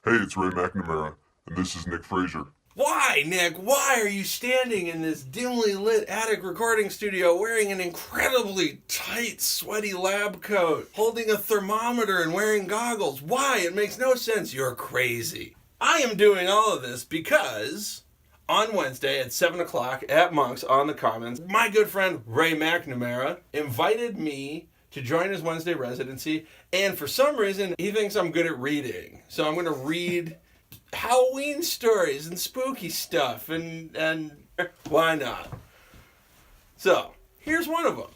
Hey, it's Ray McNamara, and this is Nick Frazier. Why, Nick? Why are you standing in this dimly lit attic recording studio wearing an incredibly tight, sweaty lab coat, holding a thermometer and wearing goggles? Why? It makes no sense. You're crazy. I am doing all of this because on Wednesday at 7 o'clock at Monk's on the Commons, my good friend Ray McNamara invited me to join his Wednesday residency, and for some reason, he thinks I'm good at reading. So I'm going to read Halloween stories and spooky stuff, and why not? So, here's one of them.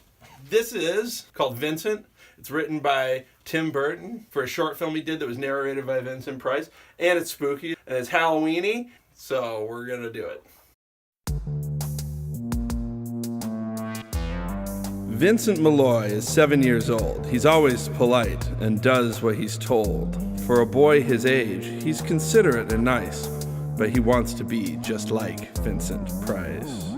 This is called Vincent. It's written by Tim Burton for a short film he did that was narrated by Vincent Price, and it's spooky, and it's Halloween-y, so we're going to do it. Vincent Malloy is 7 years old. He's always polite and does what he's told. For a boy his age, he's considerate and nice, but he wants to be just like Vincent Price.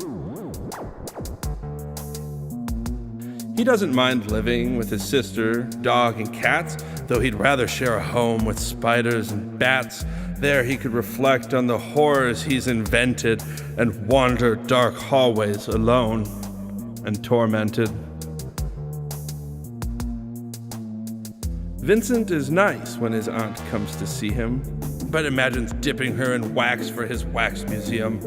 He doesn't mind living with his sister, dog, and cats, though he'd rather share a home with spiders and bats. There he could reflect on the horrors he's invented and wander dark hallways alone and tormented. Vincent is nice when his aunt comes to see him, but imagines dipping her in wax for his wax museum.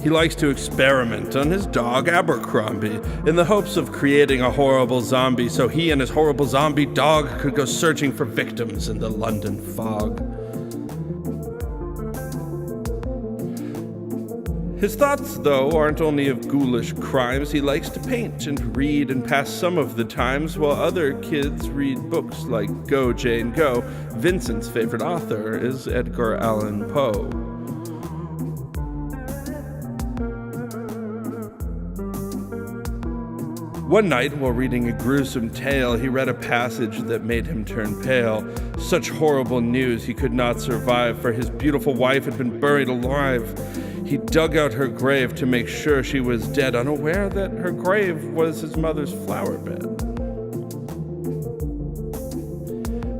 He likes to experiment on his dog Abercrombie in the hopes of creating a horrible zombie so he and his horrible zombie dog could go searching for victims in the London fog. His thoughts, though, aren't only of ghoulish crimes. He likes to paint and read and pass some of the times while other kids read books like Go, Jane, Go. Vincent's favorite author is Edgar Allan Poe. One night, while reading a gruesome tale, he read a passage that made him turn pale. Such horrible news he could not survive, for his beautiful wife had been buried alive. He dug out her grave to make sure she was dead, unaware that her grave was his mother's flower bed.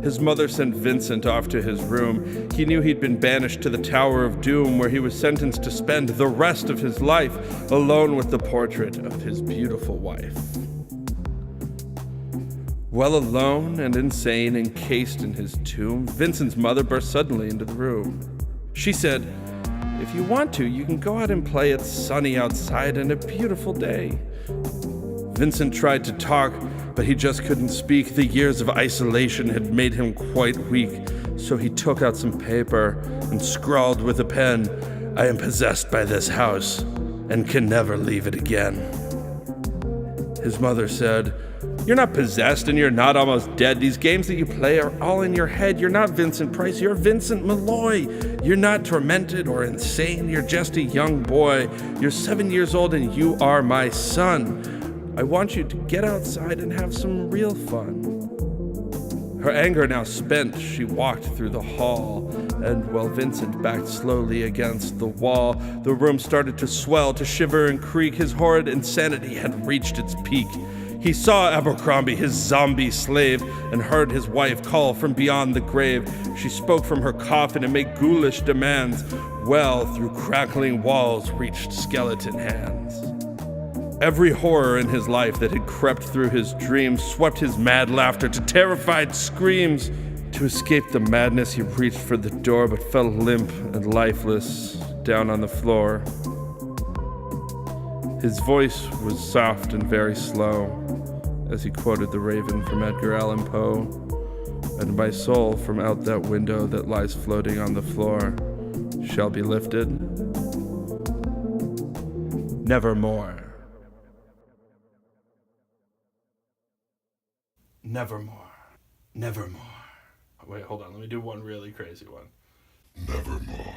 His mother sent Vincent off to his room. He knew he'd been banished to the Tower of Doom, where he was sentenced to spend the rest of his life alone with the portrait of his beautiful wife. Well alone and insane, encased in his tomb, Vincent's mother burst suddenly into the room. She said, "If you want to, you can go out and play. It's sunny outside and a beautiful day." Vincent tried to talk, but he just couldn't speak. The years of isolation had made him quite weak, so he took out some paper and scrawled with a pen, "I am possessed by this house and can never leave it again." His mother said, "You're not possessed and you're not almost dead. These games that you play are all in your head. You're not Vincent Price, you're Vincent Malloy. You're not tormented or insane. You're just a young boy. You're 7 years old and you are my son. I want you to get outside and have some real fun." Her anger now spent, she walked through the hall, and while Vincent backed slowly against the wall, the room started to swell, to shiver and creak. His horrid insanity had reached its peak. He saw Abercrombie, his zombie slave, and heard his wife call from beyond the grave. She spoke from her coffin and made ghoulish demands. Well, through crackling walls reached skeleton hands. Every horror in his life that had crept through his dreams swept his mad laughter to terrified screams. To escape the madness, he reached for the door but fell limp and lifeless down on the floor. His voice was soft and very slow as he quoted The Raven from Edgar Allan Poe, "And my soul from out that window that lies floating on the floor shall be lifted nevermore." Nevermore. Nevermore. Wait, hold on. Let me do one really crazy one. Nevermore.